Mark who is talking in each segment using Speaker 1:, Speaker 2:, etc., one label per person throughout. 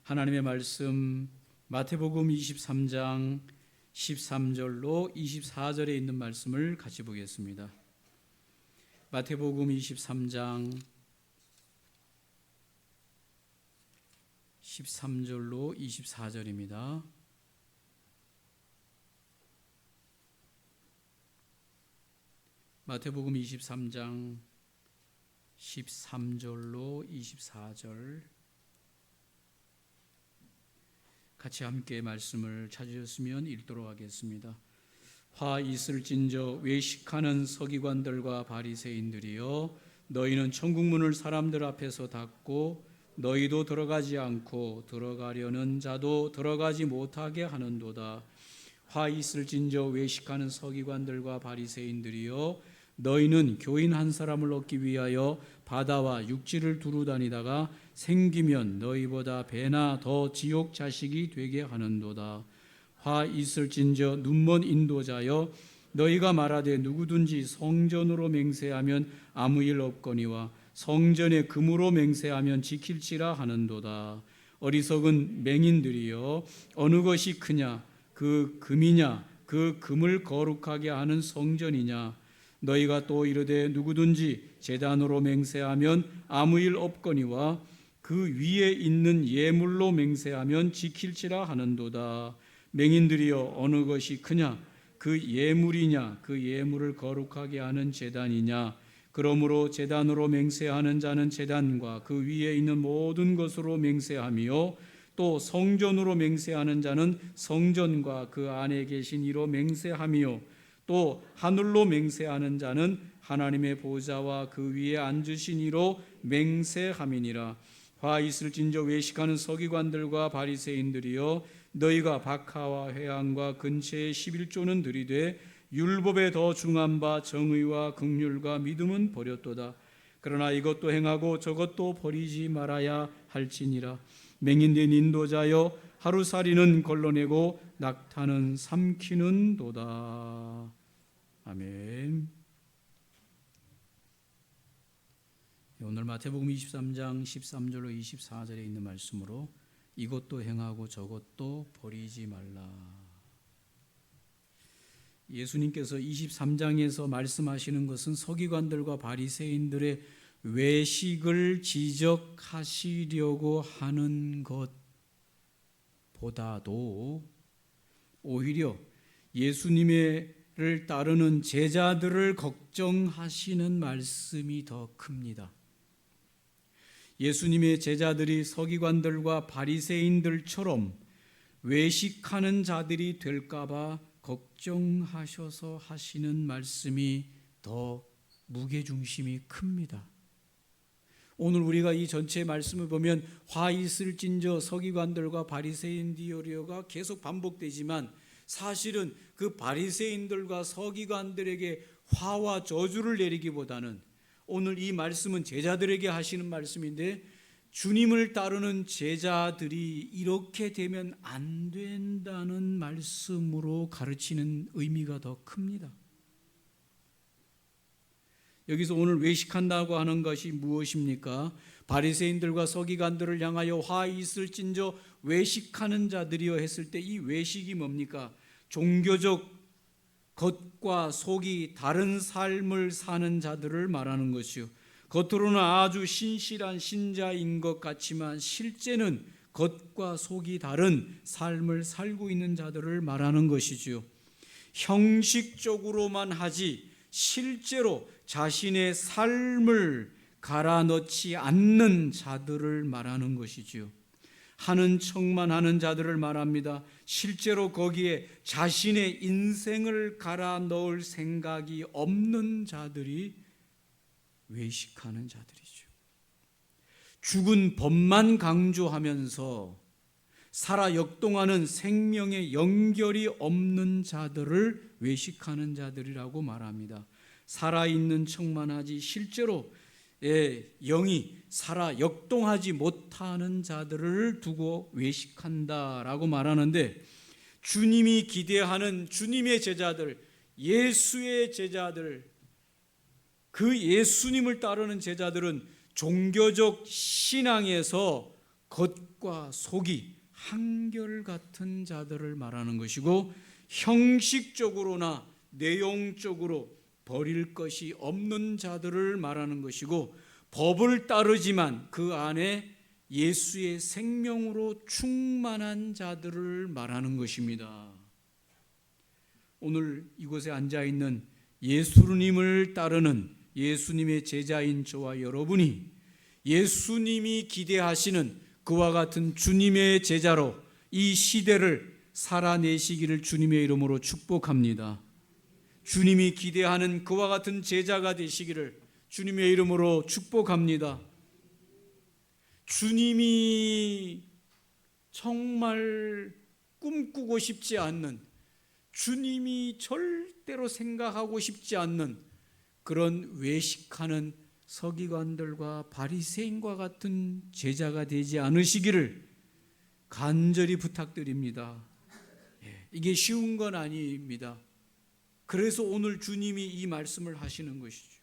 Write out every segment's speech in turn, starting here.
Speaker 1: 하나님의 말씀 마태복음 23장 13절로 24절에 있는 말씀을 같이 보겠습니다. 마태복음 23장 13절로 24절입니다. 마태복음 23장 13절로 24절 같이 함께 말씀을 찾으셨으면 읽도록 하겠습니다. 화 있을진저 외식하는 서기관들과 바리새인들이여, 너희는 천국문을 사람들 앞에서 닫고 너희도 들어가지 않고 들어가려는 자도 들어가지 못하게 하는도다. 화 있을진저 외식하는 서기관들과 바리새인들이여, 너희는 교인 한 사람을 얻기 위하여 바다와 육지를 두루 다니다가 생기면 너희보다 배나 더 지옥 자식이 되게 하는도다. 화 있을진저 눈먼 인도자여, 너희가 말하되 누구든지 성전으로 맹세하면 아무 일 없거니와 성전에 금으로 맹세하면 지킬지라 하는도다. 어리석은 맹인들이여, 어느 것이 크냐, 그 금이냐, 그 금을 거룩하게 하는 성전이냐. 너희가 또 이르되 누구든지 제단으로 맹세하면 아무 일 없거니와 그 위에 있는 예물로 맹세하면 지킬지라 하는도다. 맹인들이여, 어느 것이 크냐, 그 예물이냐, 그 예물을 거룩하게 하는 제단이냐. 그러므로 제단으로 맹세하는 자는 제단과 그 위에 있는 모든 것으로 맹세하며, 또 성전으로 맹세하는 자는 성전과 그 안에 계신 이로 맹세하며, 또 하늘로 맹세하는 자는 하나님의 보좌와 그 위에 앉으신 이로 맹세함이니라. 화 있을진저 외식하는 서기관들과 바리새인들이여, 너희가 박하와 회당과 근처에 11조는 들이되 율법에 더 중한 바 정의와 긍휼과 믿음은 버렸도다. 그러나 이것도 행하고 저것도 버리지 말아야 할지니라. 맹인된 인도자여, 하루살이는 걸러내고 낙타는 삼키는 도다. 아멘. 오늘 마태복음 23장 13절로 24절에 있는 말씀으로 이것도 행하고 저것도 버리지 말라. 예수님께서 23장에서 말씀하시는 것은 서기관들과 바리새인들의 외식을 지적하시려고 하는 것보다도 오히려 예수님을 따르는 제자들을 걱정하시는 말씀이 더 큽니다. 예수님의 제자들이 서기관들과 바리새인들처럼 외식하는 자들이 될까 봐 걱정하셔서 하시는 말씀이 더 무게중심이 큽니다. 오늘 우리가 이 전체 말씀을 보면 화 있을진저 서기관들과 바리새인들이여가 계속 반복되지만, 사실은 그 바리새인들과 서기관들에게 화와 저주를 내리기보다는 오늘 이 말씀은 제자들에게 하시는 말씀인데, 주님을 따르는 제자들이 이렇게 되면 안 된다는 말씀으로 가르치는 의미가 더 큽니다. 여기서 오늘 외식한다고 하는 것이 무엇입니까? 바리새인들과 서기관들을 향하여 화 있을진저 외식하는 자들이여 했을 때 이 외식이 뭡니까? 종교적 겉과 속이 다른 삶을 사는 자들을 말하는 것이요, 겉으로는 아주 신실한 신자인 것 같지만 실제는 겉과 속이 다른 삶을 살고 있는 자들을 말하는 것이지요. 형식적으로만 하지 실제로 자신의 삶을 갈아넣지 않는 자들을 말하는 것이지요. 하는 척만 하는 자들을 말합니다. 실제로 거기에 자신의 인생을 갈아넣을 생각이 없는 자들이 외식하는 자들이죠. 죽은 법만 강조하면서 살아 역동하는 생명의 연결이 없는 자들을 외식하는 자들이라고 말합니다. 살아있는 척만 하지 실제로 영이 살아 역동하지 못하는 자들을 두고 외식한다라고 말하는데, 주님이 기대하는 주님의 제자들, 예수의 제자들, 그 예수님을 따르는 제자들은 종교적 신앙에서 겉과 속이 한결같은 자들을 말하는 것이고, 형식적으로나 내용적으로 버릴 것이 없는 자들을 말하는 것이고, 법을 따르지만 그 안에 예수의 생명으로 충만한 자들을 말하는 것입니다. 오늘 이곳에 앉아있는 예수님을 따르는 예수님의 제자인 저와 여러분이 예수님이 기대하시는 그와 같은 주님의 제자로 이 시대를 살아내시기를 주님의 이름으로 축복합니다. 주님이 기대하는 그와 같은 제자가 되시기를 주님의 이름으로 축복합니다. 주님이 정말 꿈꾸고 싶지 않는, 주님이 절대로 생각하고 싶지 않는 그런 외식하는 서기관들과 바리새인과 같은 제자가 되지 않으시기를 간절히 부탁드립니다. 이게 쉬운 건 아닙니다. 그래서 오늘 주님이 이 말씀을 하시는 것이죠.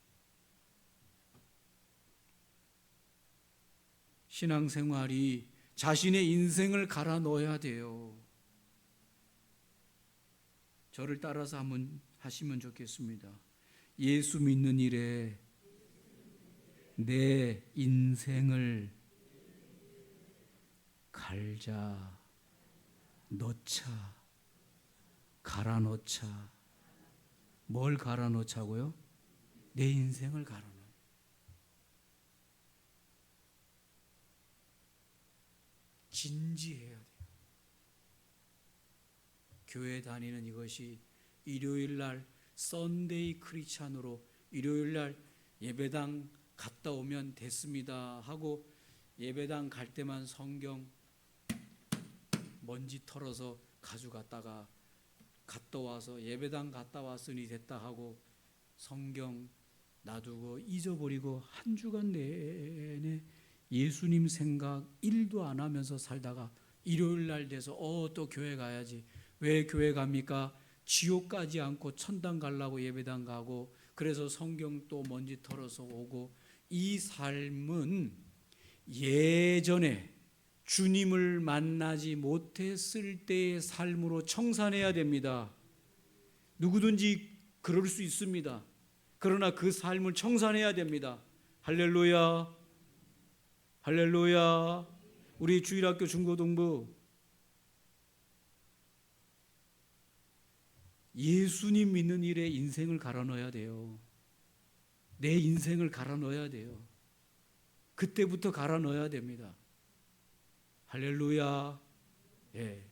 Speaker 1: 신앙생활이 자신의 인생을 갈아 넣어야 돼요. 저를 따라서 한번 하시면 좋겠습니다. 예수 믿는 일에 내 인생을 갈자 넣자, 갈아 넣자. 뭘 갈아 넣자고요? 내 인생을 갈아 넣어. 진지해야 돼요. 교회 다니는 이것이 일요일 날 썬데이 크리스찬으로 일요일 날 예배당 갔다 오면 됐습니다 하고 예배당 갈 때만 성경 먼지 털어서 가져갔다가 갔다 와서 예배당 갔다 왔으니 됐다 하고 성경 놔두고 잊어버리고 한 주간 내내 예수님 생각 1도 안 하면서 살다가 일요일 날 돼서 또 교회 가야지. 왜 교회 갑니까? 지옥 가지 않고 천당 가려고 예배당 가고, 그래서 성경 또 먼지 털어서 오고. 이 삶은 예전에 주님을 만나지 못했을 때의 삶으로 청산해야 됩니다. 누구든지 그럴 수 있습니다. 그러나 그 삶을 청산해야 됩니다. 할렐루야, 할렐루야. 우리 주일학교 중고등부 예수님 믿는 일에 인생을 갈아 넣어야 돼요. 내 인생을 갈아 넣어야 돼요. 그때부터 갈아 넣어야 됩니다. 할렐루야. 예.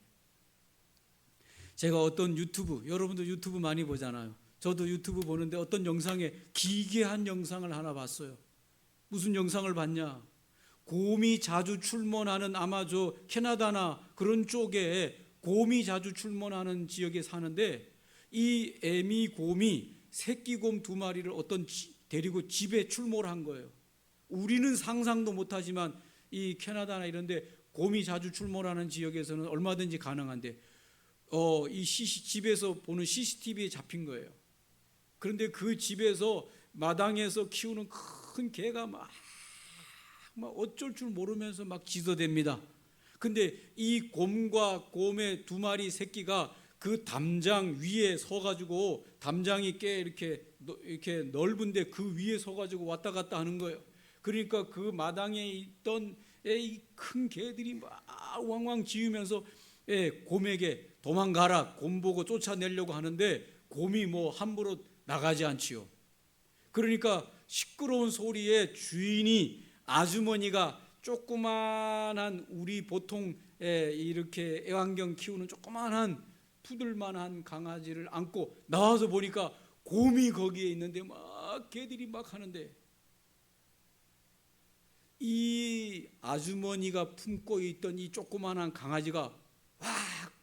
Speaker 1: 제가 어떤 유튜브, 여러분도 유튜브 많이 보잖아요. 저도 유튜브 보는데 어떤 영상에 기괴한 영상을 하나 봤어요. 무슨 영상을 봤냐? 곰이 자주 출몰하는 아마 저 캐나다나 그런 쪽에 곰이 자주 출몰하는 지역에 사는데, 이 애미 곰이 새끼 곰 2마리를 데리고 집에 출몰한 거예요. 우리는 상상도 못하지만 이 캐나다나 이런데 곰이 자주 출몰하는 지역에서는 얼마든지 가능한데 이 집에서 보는 CCTV에 잡힌 거예요. 그런데 그 집에서 마당에서 키우는 큰 개가 막 어쩔 줄 모르면서 막 짖어댑니다. 근데 이 곰과 곰의 2마리 새끼가 그 담장 위에 서가지고, 담장이 꽤 이렇게 넓은데 그 위에 서가지고 왔다 갔다 하는 거예요. 그러니까 그 마당에 있던 이 큰 개들이 막 왕왕 짖으면서 곰에게 도망가라, 곰 보고 쫓아내려고 하는데 곰이 뭐 함부로 나가지 않지요. 그러니까 시끄러운 소리에 주인이, 아주머니가 조그만한, 우리 보통 이렇게 애완견 키우는 조그만한 푸들만한 강아지를 안고 나와서 보니까 곰이 거기에 있는데 막 개들이 막 하는데, 이 아주머니가 품고 있던 이 조그만한 강아지가 막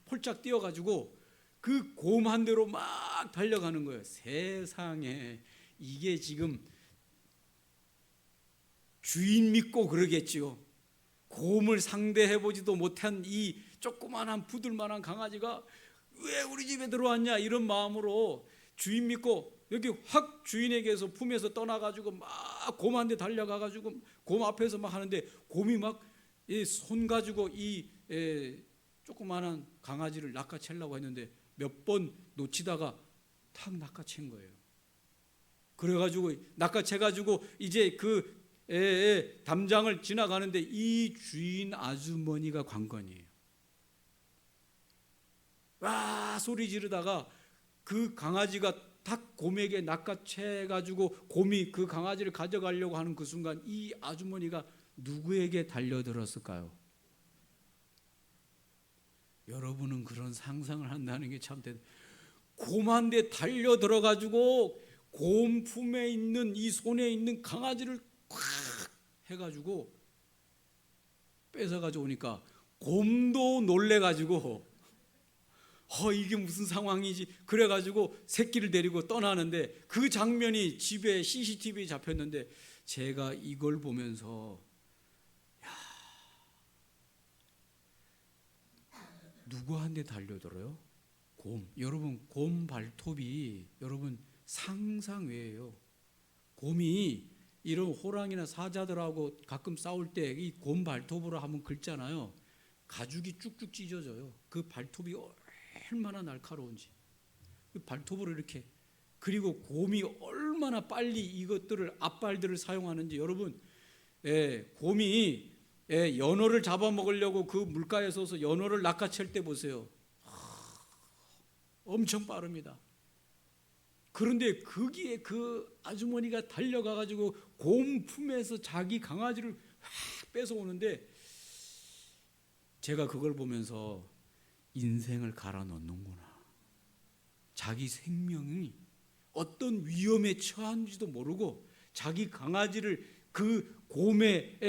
Speaker 1: 폴짝 뛰어가지고 그 곰 한 대로 막 달려가는 거예요. 세상에, 이게 지금 주인 믿고 그러겠지요. 곰을 상대해보지도 못한 이 조그만한 부들만한 강아지가 왜 우리 집에 들어왔냐 이런 마음으로 주인 믿고 여기 확 주인에게서 품에서 떠나가지고 막 곰한테 달려가가지고 곰 앞에서 막 하는데 곰이 막 이 손 가지고 이 조그마한 강아지를 낚아채려고 했는데 몇 번 놓치다가 탁 낚아챈 거예요. 그래가지고 낚아채가지고 이제 그 담장을 지나가는데 이 주인 아주머니가 관건이에요. 와 소리 지르다가 그 강아지가 탁 곰에게 낚아채가지고 곰이 그 강아지를 가져가려고 하는 그 순간 이 아주머니가 누구에게 달려들었을까요? 여러분은 그런 상상을 한다는 게 참 곰한테 달려들어가지고 곰 품에 있는 이 손에 있는 강아지를 콱 해가지고 뺏어가지고 오니까 곰도 놀래가지고 이게 무슨 상황이지? 그래가지고 새끼를 데리고 떠나는데 그 장면이 집에 CCTV에 잡혔는데 제가 이걸 보면서 누구한테 달려들어요? 곰. 여러분 곰 발톱이 여러분 상상 외예요. 곰이 이런 호랑이나 사자들하고 가끔 싸울 때 이 곰 발톱으로 한번 긁잖아요. 가죽이 쭉쭉 찢어져요. 그 발톱이 얼마나 날카로운지. 그 발톱으로 이렇게. 그리고 곰이 얼마나 빨리 이것들을 앞발들을 사용하는지. 여러분 곰이 연어를 잡아먹으려고 그 물가에 서서 연어를 낚아챌 때 보세요. 엄청 빠릅니다. 그런데 거기에 그 아주머니가 달려가가지고 곰 품에서 자기 강아지를 확 뺏어오는데 제가 그걸 보면서 인생을 갈아 넣는구나. 자기 생명이 어떤 위험에 처한지도 모르고 자기 강아지를 그 곰의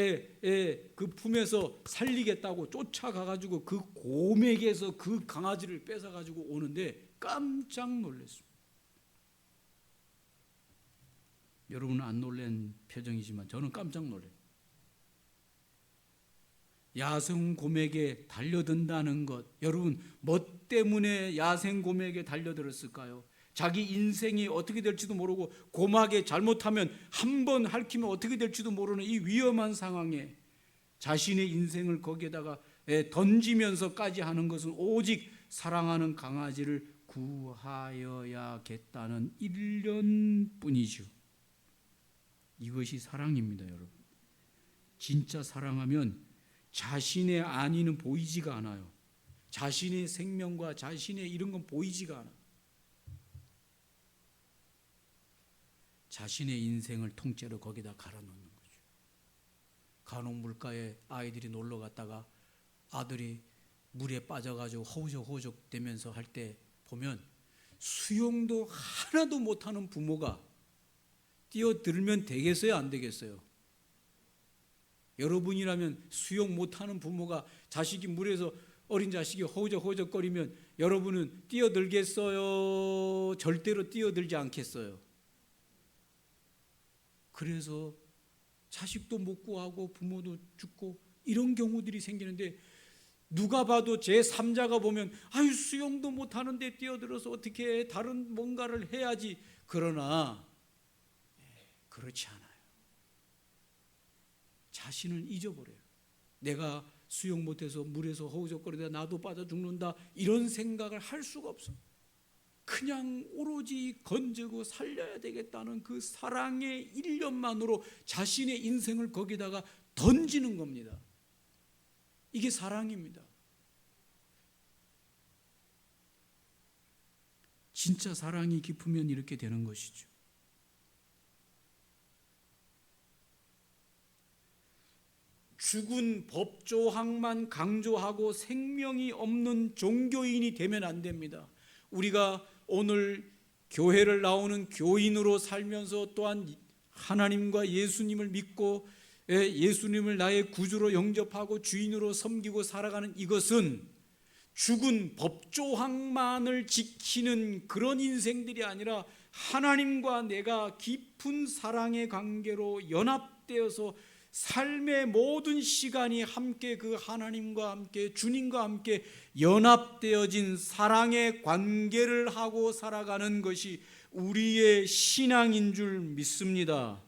Speaker 1: 그 품에서 살리겠다고 쫓아가가지고 그 곰에게서 그 강아지를 뺏어가지고 오는데 깜짝 놀랐습니다. 여러분은 안 놀란 표정이지만 저는 깜짝 놀래요. 야생곰에게 달려든다는 것, 여러분 뭐 때문에 야생곰에게 달려들었을까요? 자기 인생이 어떻게 될지도 모르고 곰하게 잘못하면 한 번 핥히면 어떻게 될지도 모르는 이 위험한 상황에 자신의 인생을 거기에다가 던지면서까지 하는 것은 오직 사랑하는 강아지를 구하여야겠다는 일념뿐이죠. 이것이 사랑입니다, 여러분. 진짜 사랑하면 자신의 안위는 보이지가 않아요. 자신의 생명과 자신의 이런 건 보이지가 않아요. 자신의 인생을 통째로 거기다 갈아넣는 거죠. 간혹 물가에 아이들이 놀러 갔다가 아들이 물에 빠져가지고 허우적허우적 되면서 할 때 보면 수영도 하나도 못하는 부모가 뛰어들면 되겠어요, 안 되겠어요? 여러분이라면 수영 못하는 부모가 자식이 물에서 어린 자식이 허우적허우적거리면 여러분은 뛰어들겠어요? 절대로 뛰어들지 않겠어요. 그래서 자식도 못 구하고 부모도 죽고 이런 경우들이 생기는데 누가 봐도 제3자가 보면 아유 수영도 못하는데 뛰어들어서 어떻게 해? 다른 뭔가를 해야지. 그러나 그렇지 않아요. 자신을 잊어버려요. 내가 수영 못해서 물에서 허우적거리다 나도 빠져 죽는다 이런 생각을 할 수가 없어. 그냥 오로지 건지고 살려야 되겠다는 그 사랑의 일념만으로 자신의 인생을 거기다가 던지는 겁니다. 이게 사랑입니다. 진짜 사랑이 깊으면 이렇게 되는 것이죠. 죽은 법조항만 강조하고 생명이 없는 종교인이 되면 안 됩니다. 우리가 오늘 교회를 나오는 교인으로 살면서 또한 하나님과 예수님을 믿고 예수님을 나의 구주로 영접하고 주인으로 섬기고 살아가는 이것은 죽은 법조항만을 지키는 그런 인생들이 아니라 하나님과 내가 깊은 사랑의 관계로 연합되어서 삶의 모든 시간이 함께 그 하나님과 함께 주님과 함께 연합되어진 사랑의 관계를 하고 살아가는 것이 우리의 신앙인 줄 믿습니다.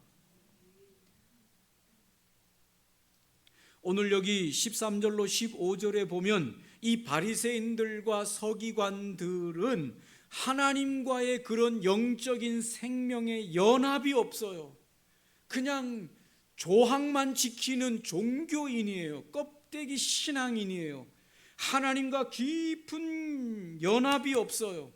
Speaker 1: 오늘 여기 13절로 15절에 보면 이 바리새인들과 서기관들은 하나님과의 그런 영적인 생명의 연합이 없어요. 그냥 조항만 지키는 종교인이에요. 껍데기 신앙인이에요. 하나님과 깊은 연합이 없어요.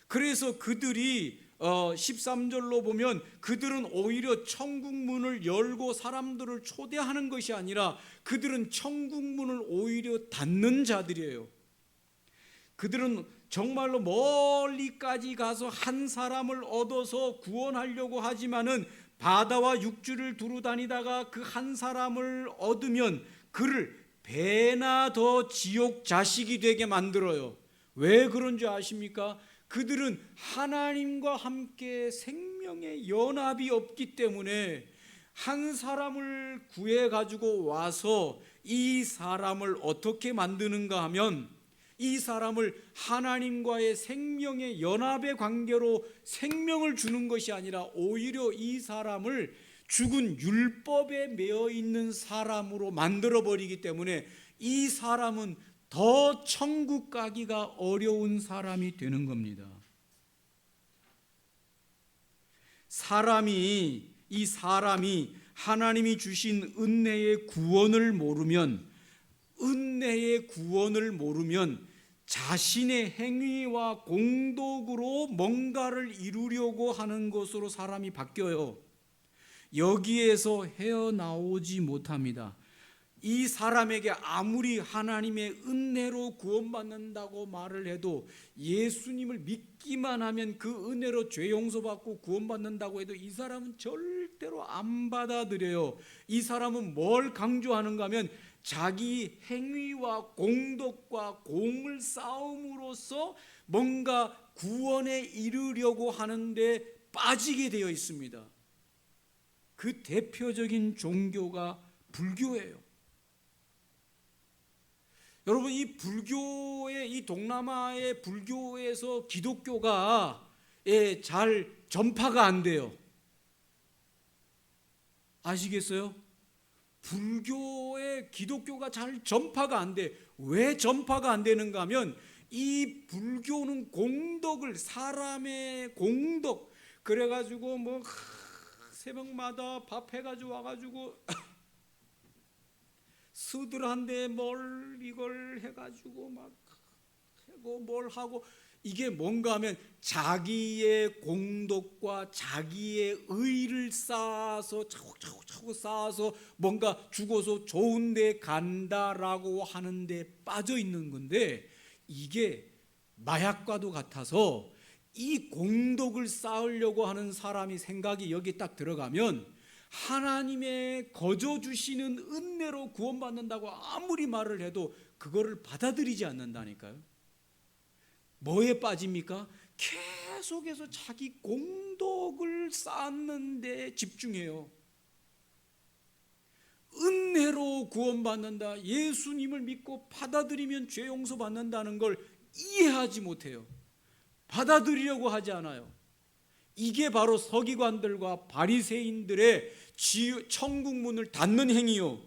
Speaker 1: 그래서 그들이 13절로 보면 그들은 오히려 천국 문을 열고 사람들을 초대하는 것이 아니라 그들은 천국 문을 오히려 닫는 자들이에요. 그들은 정말로 멀리까지 가서 한 사람을 얻어서 구원하려고 하지만은 바다와 육지를 두루 다니다가 그 한 사람을 얻으면 그를 배나 더 지옥 자식이 되게 만들어요. 왜 그런 줄 아십니까? 그들은 하나님과 함께 생명의 연합이 없기 때문에 한 사람을 구해 가지고 와서 이 사람을 어떻게 만드는가 하면 이 사람을 하나님과의 생명의 연합의 관계로 생명을 주는 것이 아니라 오히려 이 사람을 죽은 율법에 매여 있는 사람으로 만들어 버리기 때문에 이 사람은 더 천국 가기가 어려운 사람이 되는 겁니다. 이 사람이 하나님이 주신 은혜의 구원을 모르면 자신의 행위와 공덕으로 뭔가를 이루려고 하는 것으로 사람이 바뀌어요. 여기에서 헤어나오지 못합니다. 이 사람에게 아무리 하나님의 은혜로 구원받는다고 말을 해도 예수님을 믿기만 하면 그 은혜로 죄 용서받고 구원받는다고 해도 이 사람은 절대로 안 받아들여요. 이 사람은 뭘 강조하는가 하면 자기 행위와 공덕과 공을 쌓음으로써 뭔가 구원에 이르려고 하는데 빠지게 되어 있습니다. 그 대표적인 종교가 불교예요. 여러분, 이 불교의 이 동남아의 불교에서 기독교가 잘 전파가 안 돼요. 아시겠어요? 불교의 기독교가 잘 전파가 안 돼. 왜 전파가 안 되는가 하면 이 불교는 공덕을 사람의 공덕 그래가지고 뭐 새벽마다 밥 해가지고 와가지고 스들한데 뭘 이걸 해가지고 막 하고 뭘 하고 이게 뭔가 하면 자기의 공덕과 자기의 의를 쌓아서 차곡차곡 쌓아서 뭔가 죽어서 좋은 데 간다라고 하는데 빠져 있는 건데 이게 마약과도 같아서 이 공덕을 쌓으려고 하는 사람이 생각이 여기 딱 들어가면 하나님의 거저 주시는 은혜로 구원받는다고 아무리 말을 해도 그거를 받아들이지 않는다니까요. 뭐에 빠집니까? 계속해서 자기 공덕을 쌓는 데 집중해요. 은혜로 구원받는다, 예수님을 믿고 받아들이면 죄 용서받는다는 걸 이해하지 못해요. 받아들이려고 하지 않아요. 이게 바로 서기관들과 바리새인들의 천국 문을 닫는 행위요,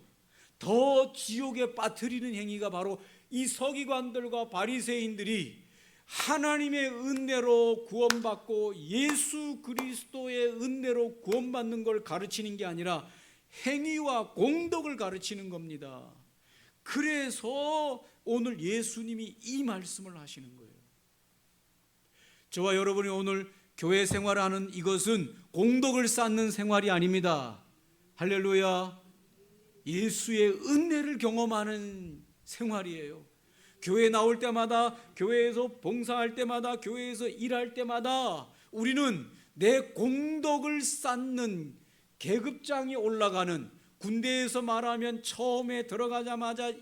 Speaker 1: 더 지옥에 빠뜨리는 행위가 바로 이 서기관들과 바리새인들이 하나님의 은혜로 구원받고 예수 그리스도의 은혜로 구원받는 걸 가르치는 게 아니라 행위와 공덕을 가르치는 겁니다. 그래서 오늘 예수님이 이 말씀을 하시는 거예요. 저와 여러분이 오늘 교회 생활하는 이것은 공덕을 쌓는 생활이 아닙니다. 할렐루야. 예수의 은혜를 경험하는 생활이에요. 교회 나올 때마다, 교회에서 봉사할 때마다, 교회에서 일할 때마다 우리는 내 공덕을 쌓는, 계급장이 올라가는, 군대에서 말하면 처음에 들어가자마자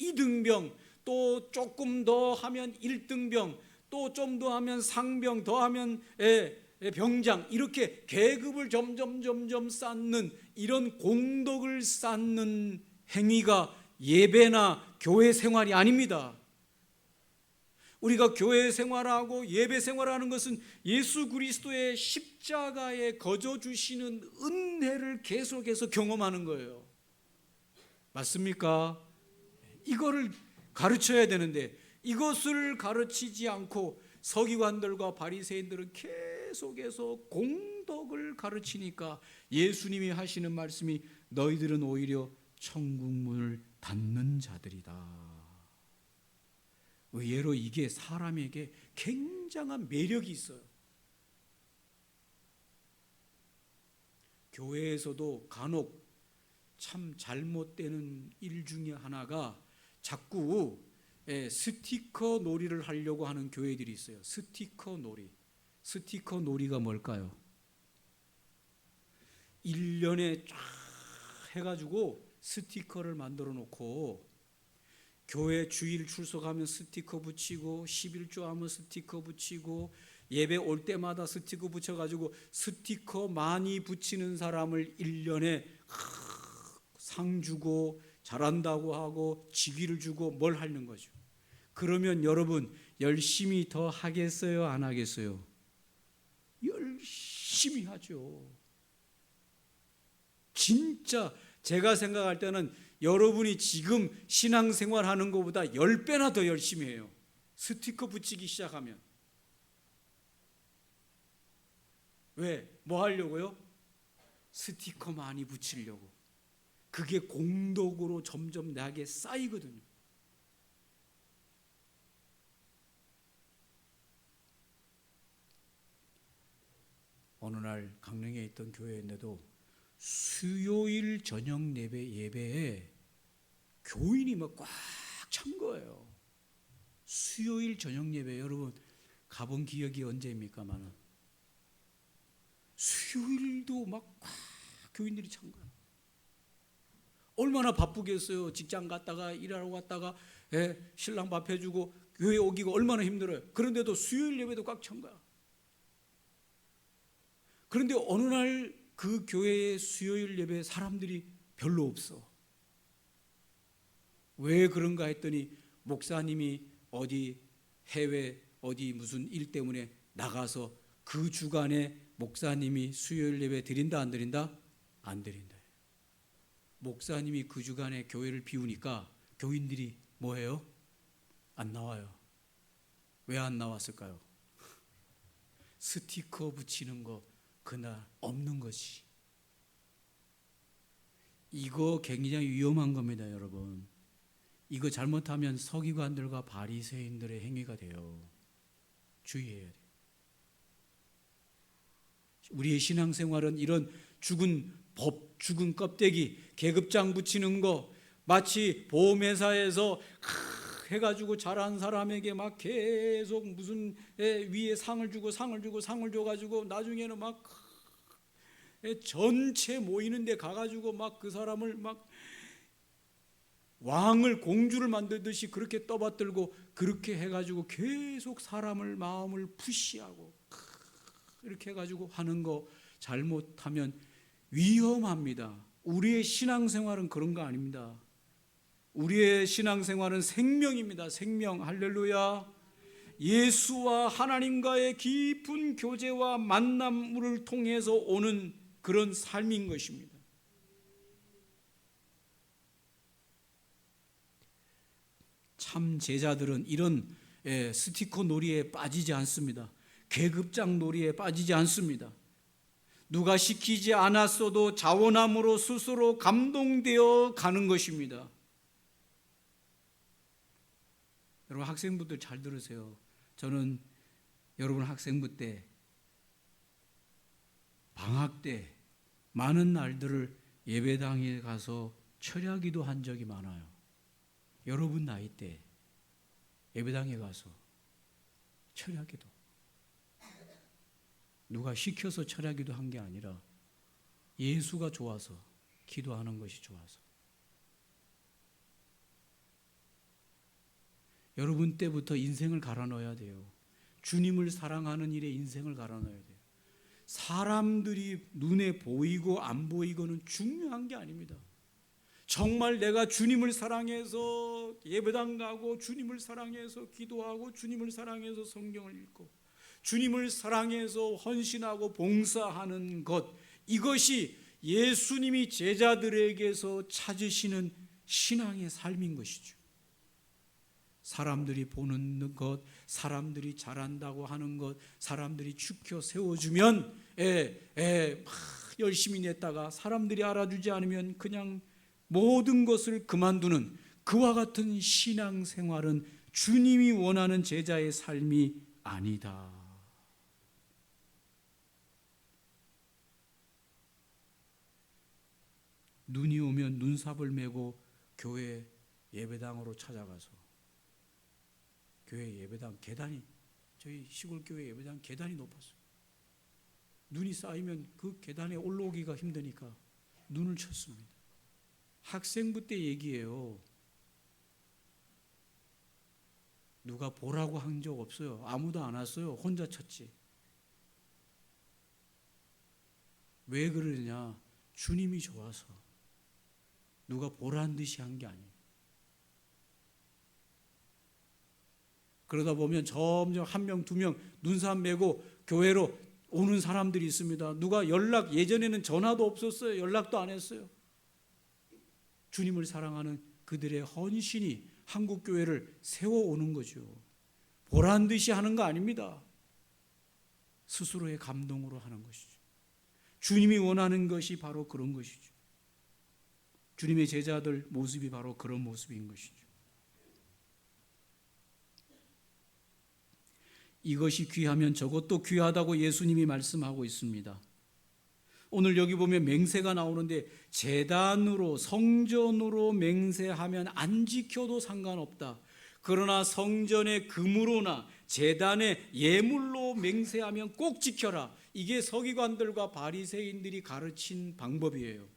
Speaker 1: 2등병, 또 조금 더 하면 1등병, 또 좀 더 하면 상병, 더 하면 병장, 이렇게 계급을 점점 쌓는 이런 공덕을 쌓는 행위가 예배나 교회 생활이 아닙니다. 우리가 교회 생활하고 예배 생활하는 것은 예수 그리스도의 십자가에 거저 주시는 은혜를 계속해서 경험하는 거예요. 맞습니까? 이거를 가르쳐야 되는데 이것을 가르치지 않고 서기관들과 바리새인들은 계속해서 공덕을 가르치니까 예수님이 하시는 말씀이 너희들은 오히려 천국 문을 닫는 자들이다. 의외로 이게 사람에게 굉장한 매력이 있어요. 교회에서도 간혹 참 잘못되는 일 중에 하나가 자꾸 스티커 놀이를 하려고 하는 교회들이 있어요. 스티커 놀이. 스티커 놀이가 뭘까요? 1년에 쫙 해가지고 스티커를 만들어 놓고 교회 주일 출석하면 스티커 붙이고 11조 하면 스티커 붙이고 예배 올 때마다 스티커 붙여가지고 스티커 많이 붙이는 사람을 1년에 상 주고 잘한다고 하고 직위를 주고 뭘 하는 거죠. 그러면 여러분 열심히 더 하겠어요? 안 하겠어요? 열심히 하죠. 진짜 제가 생각할 때는 여러분이 지금 신앙생활 하는 것보다 10배나 더 열심히 해요. 스티커 붙이기 시작하면. 왜? 뭐 하려고요? 스티커 많이 붙이려고. 그게 공덕으로 점점 나게 쌓이거든요. 어느 날 강릉에 있던 교회인데도 수요일 저녁 예배에 교인이 막 꽉 찬 거예요. 수요일 저녁 예배 여러분 가본 기억이 언제입니까만은 수요일도 막 꽉 교인들이 찬 거예요. 얼마나 바쁘겠어요. 직장 갔다가 일하러 갔다가 신랑 밥 해주고 교회 오기가 얼마나 힘들어요. 그런데도 수요일 예배도 꽉 찬 거야. 그런데 어느 날 그 교회의 수요일 예배에 사람들이 별로 없어. 왜 그런가 했더니 목사님이 어디 해외 어디 무슨 일 때문에 나가서 그 주간에 목사님이 수요일 예배 드린다 안 드린다? 안 드린다. 목사님이 그 주간에 교회를 비우니까 교인들이 뭐해요? 안 나와요. 왜 안 나왔을까요? 스티커 붙이는 거 그날 없는 것이. 이거 굉장히 위험한 겁니다, 여러분. 이거 잘못하면 서기관들과 바리새인들의 행위가 돼요. 주의해야 돼요. 우리의 신앙생활은 이런 죽은 법, 죽은 껍데기, 계급장 붙이는 거 마치 보험회사에서 해가지고 잘한 사람에게 막 계속 무슨 위에 상을 주고 상을 주고 상을 줘가지고 나중에는 막 전체 모이는 데 가가지고 막 그 사람을 막 왕을 공주를 만들듯이 그렇게 떠받들고 그렇게 해가지고 계속 사람을 마음을 푸시하고 이렇게 해가지고 하는 거 잘못하면 위험합니다. 우리의 신앙생활은 그런 거 아닙니다. 우리의 신앙생활은 생명입니다. 생명. 할렐루야. 예수와 하나님과의 깊은 교제와 만남을 통해서 오는 그런 삶인 것입니다. 참 제자들은 이런 스티커 놀이에 빠지지 않습니다. 계급장 놀이에 빠지지 않습니다. 누가 시키지 않았어도 자원함으로 스스로 감동되어 가는 것입니다. 여러분 학생부들 잘 들으세요. 저는 여러분 학생부 때 방학 때 많은 날들을 예배당에 가서 철야기도 한 적이 많아요. 여러분 나이 때 예배당에 가서 철야기도 누가 시켜서 철야기도 한 게 아니라 예수가 좋아서 기도하는 것이 좋아서. 여러분 때부터 인생을 갈아 넣어야 돼요. 주님을 사랑하는 일에 인생을 갈아 넣어야 돼요. 사람들이 눈에 보이고 안 보이고는 중요한 게 아닙니다. 정말 내가 주님을 사랑해서 예배당 가고 주님을 사랑해서 기도하고 주님을 사랑해서 성경을 읽고 주님을 사랑해서 헌신하고 봉사하는 것, 이것이 예수님이 제자들에게서 찾으시는 신앙의 삶인 것이죠. 사람들이 보는 것, 사람들이 잘한다고 하는 것, 사람들이 축혀 세워주면 막 열심히 냈다가 사람들이 알아주지 않으면 그냥 모든 것을 그만두는 그와 같은 신앙생활은 주님이 원하는 제자의 삶이 아니다. 눈이 오면 눈삽을 메고 교회 예배당으로 찾아가서 교회 예배당 계단이, 저희 시골 교회 예배당 계단이 높았어요. 눈이 쌓이면 그 계단에 올라오기가 힘드니까 눈을 쳤습니다. 학생부 때 얘기예요. 누가 보라고 한 적 없어요. 아무도 안 왔어요. 혼자 쳤지. 왜 그러냐? 주님이 좋아서. 누가 보란 듯이 한 게 아니에요. 그러다 보면 점점 한 명, 두 명 눈삽 메고 교회로 오는 사람들이 있습니다. 누가 예전에는 전화도 없었어요. 연락도 안 했어요. 주님을 사랑하는 그들의 헌신이 한국교회를 세워오는 거죠. 보란 듯이 하는 거 아닙니다. 스스로의 감동으로 하는 것이죠. 주님이 원하는 것이 바로 그런 것이죠. 주님의 제자들 모습이 바로 그런 모습인 것이죠. 이것이 귀하면 저것도 귀하다고 예수님이 말씀하고 있습니다. 오늘 여기 보면 맹세가 나오는데 제단으로 성전으로 맹세하면 안 지켜도 상관없다. 그러나 성전의 금으로나 제단의 예물로 맹세하면 꼭 지켜라. 이게 서기관들과 바리새인들이 가르친 방법이에요.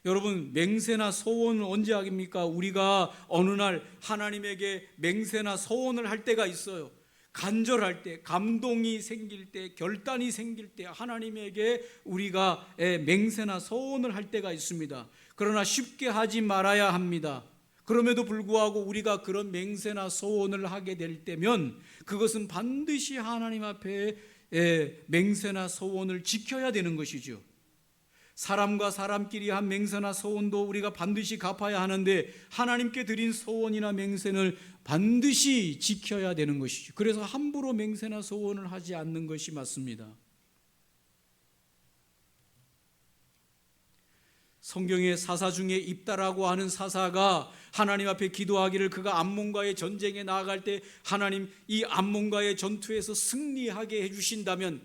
Speaker 1: 여러분, 맹세나 소원을 언제 하겠습니까? 우리가 어느 날 하나님에게 맹세나 소원을 할 때가 있어요. 간절할 때, 감동이 생길 때, 결단이 생길 때 하나님에게 우리가 맹세나 소원을 할 때가 있습니다. 그러나 쉽게 하지 말아야 합니다. 그럼에도 불구하고 우리가 그런 맹세나 소원을 하게 될 때면 그것은 반드시 하나님 앞에 맹세나 소원을 지켜야 되는 것이죠. 사람과 사람끼리 한 맹세나 소원도 우리가 반드시 갚아야 하는데 하나님께 드린 소원이나 맹세는 반드시 지켜야 되는 것이죠. 그래서 함부로 맹세나 소원을 하지 않는 것이 맞습니다. 성경의 사사 중에 입다라고 하는 사사가 하나님 앞에 기도하기를 그가 암몬과의 전쟁에 나아갈 때 하나님 이 암몬과의 전투에서 승리하게 해주신다면,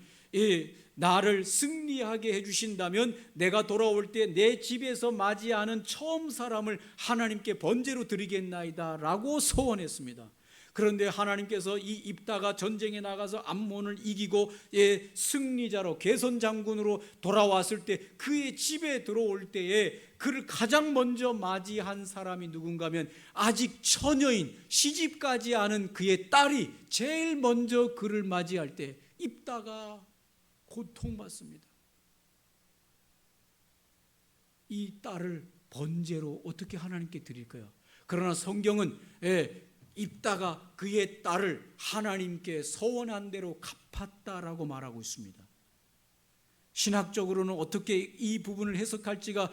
Speaker 1: 나를 승리하게 해주신다면 내가 돌아올 때 내 집에서 맞이하는 처음 사람을 하나님께 번제로 드리겠나이다 라고 소원했습니다. 그런데 하나님께서 이 입다가 전쟁에 나가서 암몬을 이기고 승리자로 개선장군으로 돌아왔을 때 그의 집에 들어올 때에 그를 가장 먼저 맞이한 사람이 누군가면 아직 처녀인 시집가지 않은 그의 딸이 제일 먼저 그를 맞이할 때 입다가 고통받습니다. 이 딸을 번제로 어떻게 하나님께 드릴까요? 그러나 성경은 입다가 그의 딸을 하나님께 소원한 대로 갚았다라고 말하고 있습니다. 신학적으로는 어떻게 이 부분을 해석할지가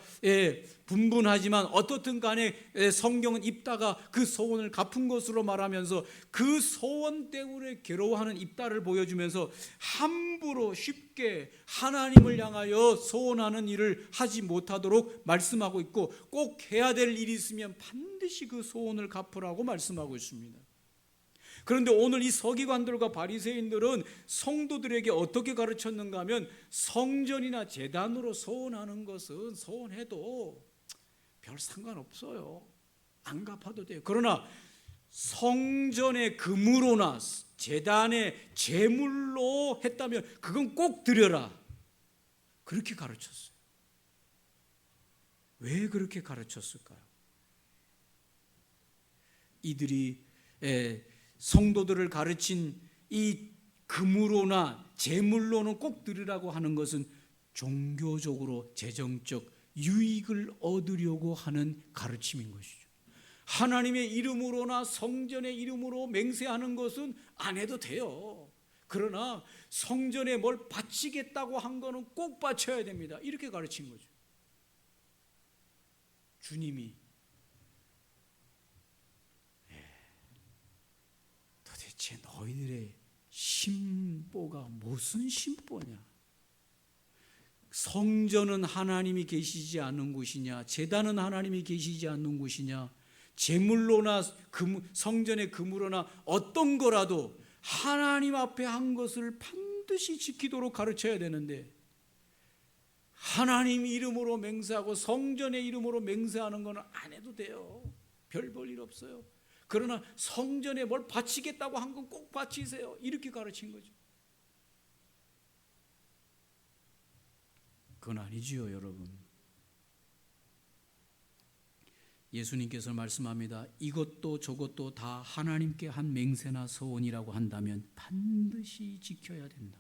Speaker 1: 분분하지만 어떻든 간에 성경은 입다가 그 소원을 갚은 것으로 말하면서 그 소원 때문에 괴로워하는 입다를 보여주면서 함부로 쉽게 하나님을 향하여 소원하는 일을 하지 못하도록 말씀하고 있고, 꼭 해야 될 일이 있으면 반드시 그 소원을 갚으라고 말씀하고 있습니다. 그런데 오늘 이 서기관들과 바리새인들은 성도들에게 어떻게 가르쳤는가 하면 성전이나 제단으로 소원하는 것은 소원해도 별 상관없어요. 안 갚아도 돼요. 그러나 성전의 금으로나 제단의 제물로 했다면 그건 꼭 드려라. 그렇게 가르쳤어요. 왜 그렇게 가르쳤을까요? 이들이 성도들을 가르친 이 금으로나 제물로는 꼭 드리라고 하는 것은 종교적으로 재정적 유익을 얻으려고 하는 가르침인 것이죠. 하나님의 이름으로나 성전의 이름으로 맹세하는 것은 안 해도 돼요. 그러나 성전에 뭘 바치겠다고 한 거는 꼭 바쳐야 됩니다. 이렇게 가르친 거죠. 주님이 너희들의 심보가 무슨 심보냐? 성전은 하나님이 계시지 않는 곳이냐? 제단은 하나님이 계시지 않는 곳이냐? 제물로나 성전의 금으로나 어떤 거라도 하나님 앞에 한 것을 반드시 지키도록 가르쳐야 되는데, 하나님 이름으로 맹세하고 성전의 이름으로 맹세하는 거는 안 해도 돼요. 별 볼 일 없어요. 그러나 성전에 뭘 바치겠다고 한 건 꼭 바치세요. 이렇게 가르친 거죠. 그건 아니지요, 여러분. 예수님께서 말씀합니다. 이것도 저것도 다 하나님께 한 맹세나 서원이라고 한다면 반드시 지켜야 된다.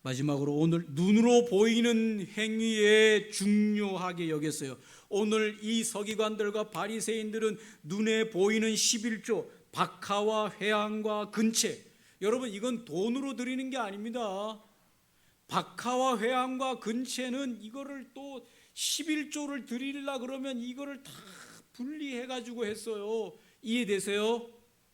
Speaker 1: 마지막으로 오늘 눈으로 보이는 행위에 중요하게 여겼어요. 오늘 이 서기관들과 바리새인들은 눈에 보이는 11조, 박하와 회향과 근체, 여러분 이건 돈으로 드리는 게 아닙니다. 박하와 회향과 근체는 이거를 또 11조를 드리려 그러면 이거를 다 분리해 가지고 했어요. 이해되세요?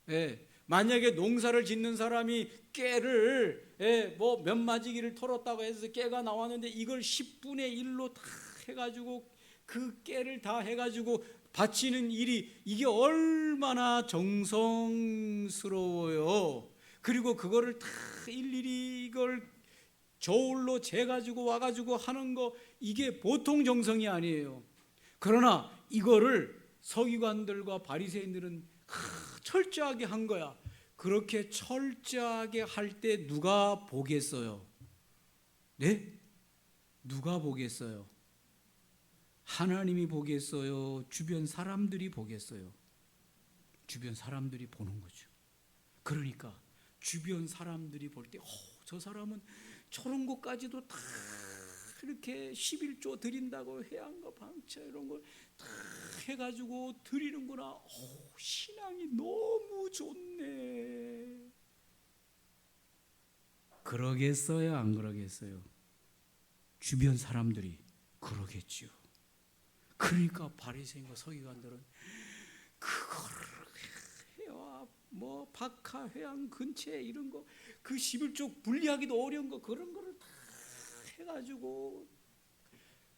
Speaker 1: 예. 만약에 농사를 짓는 사람이 깨를 뭐 몇 마지기를 털었다고 해서 깨가 나왔는데 이걸 10분의 1로 다 해가지고 그 깨를 다 해가지고 바치는 일이 이게 얼마나 정성스러워요. 그리고 그거를 다 일일이 이걸 저울로 재가지고 와가지고 하는 거, 이게 보통 정성이 아니에요. 그러나 이거를 서기관들과 바리새인들은 철저하게 한 거야. 그렇게 철저하게 할 때 누가 보겠어요? 네? 누가 보겠어요? 하나님이 보겠어요? 주변 사람들이 보겠어요? 주변 사람들이 보는 거죠. 그러니까 주변 사람들이 볼 때 저 사람은 저런 것까지도 다 이렇게 11조 드린다고 회양과 방차 이런 걸 다 해가지고 드리는구나. 신앙이 너무 좋네. 그러겠어요? 안 그러겠어요? 주변 사람들이 그러겠죠. 그러니까 바리새인과 서기관들은 그거를 해와 뭐 박하, 회양, 근체 이런 거 그 11조 분리하기도 어려운 거 그런 거를 다 해가지고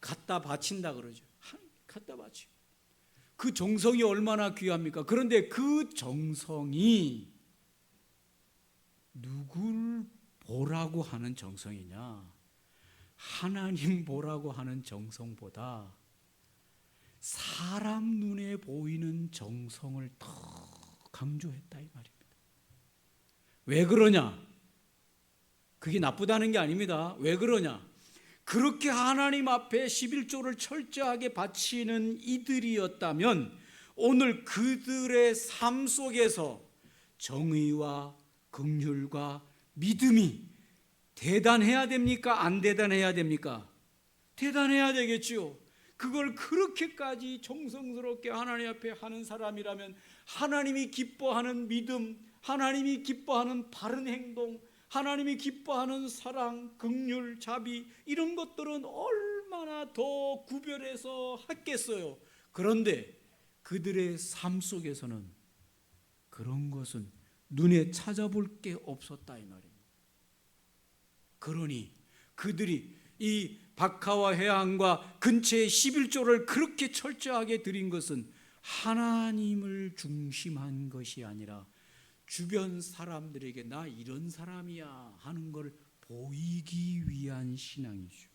Speaker 1: 갖다 바친다 그러죠. 갖다 바치고 그 정성이 얼마나 귀합니까? 그런데 그 정성이 누굴 보라고 하는 정성이냐? 하나님 보라고 하는 정성보다 사람 눈에 보이는 정성을 더 강조했다 이 말입니다. 왜 그러냐? 그게 나쁘다는 게 아닙니다. 왜 그러냐? 그렇게 하나님 앞에 11조를 철저하게 바치는 이들이었다면 오늘 그들의 삶 속에서 정의와 긍휼과 믿음이 대단해야 됩니까? 안 대단해야 됩니까? 대단해야 되겠지요. 그걸 그렇게까지 정성스럽게 하나님 앞에 하는 사람이라면 하나님이 기뻐하는 믿음, 하나님이 기뻐하는 바른 행동, 하나님이 기뻐하는 사랑, 긍휼, 자비 이런 것들은 얼마나 더 구별해서 했겠어요. 그런데 그들의 삶 속에서는 그런 것은 눈에 찾아볼 게 없었다 이 말입니다. 그러니 그들이 이 박하와 회향과 근처의 11조를 그렇게 철저하게 드린 것은 하나님을 중심한 것이 아니라 주변 사람들에게 나 이런 사람이야 하는 걸 보이기 위한 신앙이죠.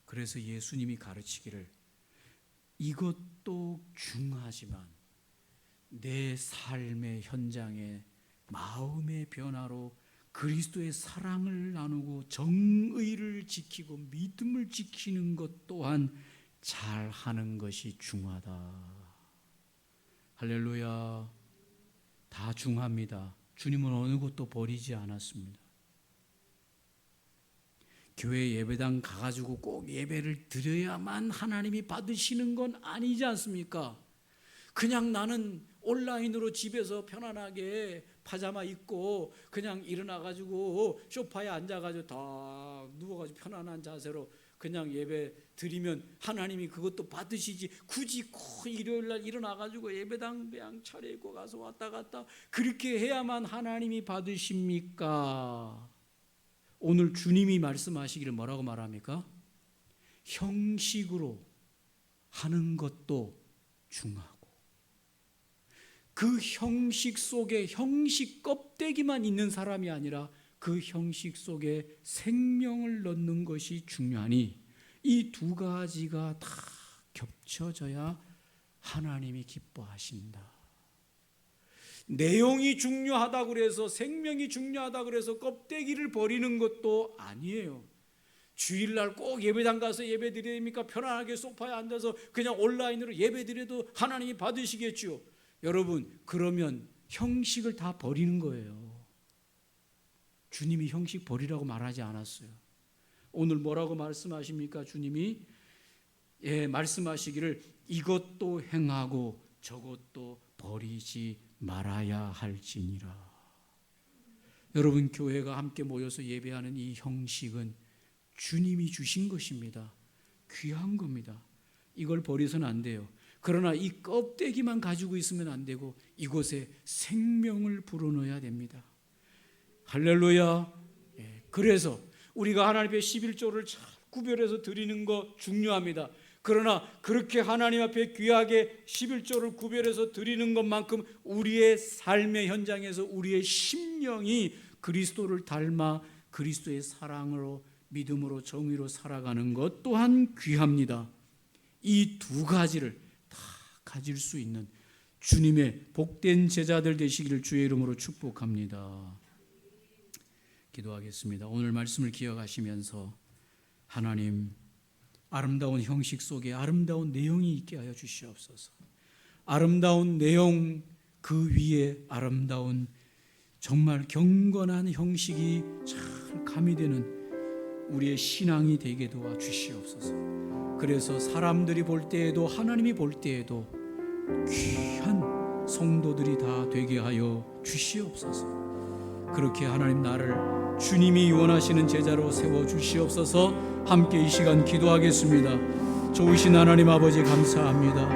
Speaker 1: 그래서 예수님이 가르치기를 이것도 중하지만 내 삶의 현장에 마음의 변화로 그리스도의 사랑을 나누고 정의를 지키고 믿음을 지키는 것 또한 잘하는 것이 중하다. 할렐루야. 다 중합니다. 주님은 어느 것도 버리지 않았습니다. 교회 예배당 가가지고 꼭 예배를 드려야만 하나님이 받으시는 건 아니지 않습니까? 그냥 나는 온라인으로 집에서 편안하게 파자마 입고 그냥 일어나가지고 소파에 앉아가지고 다 누워가지고 편안한 자세로 그냥 예배 드리면 하나님이 그것도 받으시지 굳이 꼭 일요일 날 일어나가지고 예배당 그냥 차려입고 가서 왔다 갔다 그렇게 해야만 하나님이 받으십니까? 오늘 주님이 말씀하시기를 뭐라고 말합니까? 형식으로 하는 것도 중요하고 그 형식 속에 형식 껍데기만 있는 사람이 아니라 그 형식 속에 생명을 넣는 것이 중요하니 이 두 가지가 다 겹쳐져야 하나님이 기뻐하신다. 내용이 중요하다고 그래서 생명이 중요하다고 그래서 껍데기를 버리는 것도 아니에요. 주일날 꼭 예배당 가서 예배 드려야 됩니까? 편안하게 소파에 앉아서 그냥 온라인으로 예배 드려도 하나님이 받으시겠죠. 여러분, 그러면 형식을 다 버리는 거예요. 주님이 형식 버리라고 말하지 않았어요. 오늘 뭐라고 말씀하십니까? 주님이 말씀하시기를 이것도 행하고 저것도 버리지 말아야 할지니라. 여러분, 교회가 함께 모여서 예배하는 이 형식은 주님이 주신 것입니다. 귀한 겁니다. 이걸 버려서는 안 돼요. 그러나 이 껍데기만 가지고 있으면 안 되고 이곳에 생명을 불어넣어야 됩니다. 할렐루야. 그래서 우리가 하나님 앞에 11조를 잘 구별해서 드리는 거 중요합니다. 그러나 그렇게 하나님 앞에 귀하게 11조를 구별해서 드리는 것만큼 우리의 삶의 현장에서 우리의 심령이 그리스도를 닮아 그리스도의 사랑으로 믿음으로 정의로 살아가는 것 또한 귀합니다. 이 두 가지를 다 가질 수 있는 주님의 복된 제자들 되시기를 주의 이름으로 축복합니다. 기도하겠습니다. 오늘 말씀을 기억하시면서 하나님 아름다운 형식 속에 아름다운 내용이 있게 하여 주시옵소서. 아름다운 내용 그 위에 아름다운 정말 경건한 형식이 잘 가미되는 우리의 신앙이 되게 도와 주시옵소서. 그래서 사람들이 볼 때에도 하나님이 볼 때에도 귀한 성도들이 다 되게 하여 주시옵소서. 그렇게 하나님 나를 주님이 원하시는 제자로 세워 주시옵소서. 함께 이 시간 기도하겠습니다. 좋으신 하나님 아버지 감사합니다.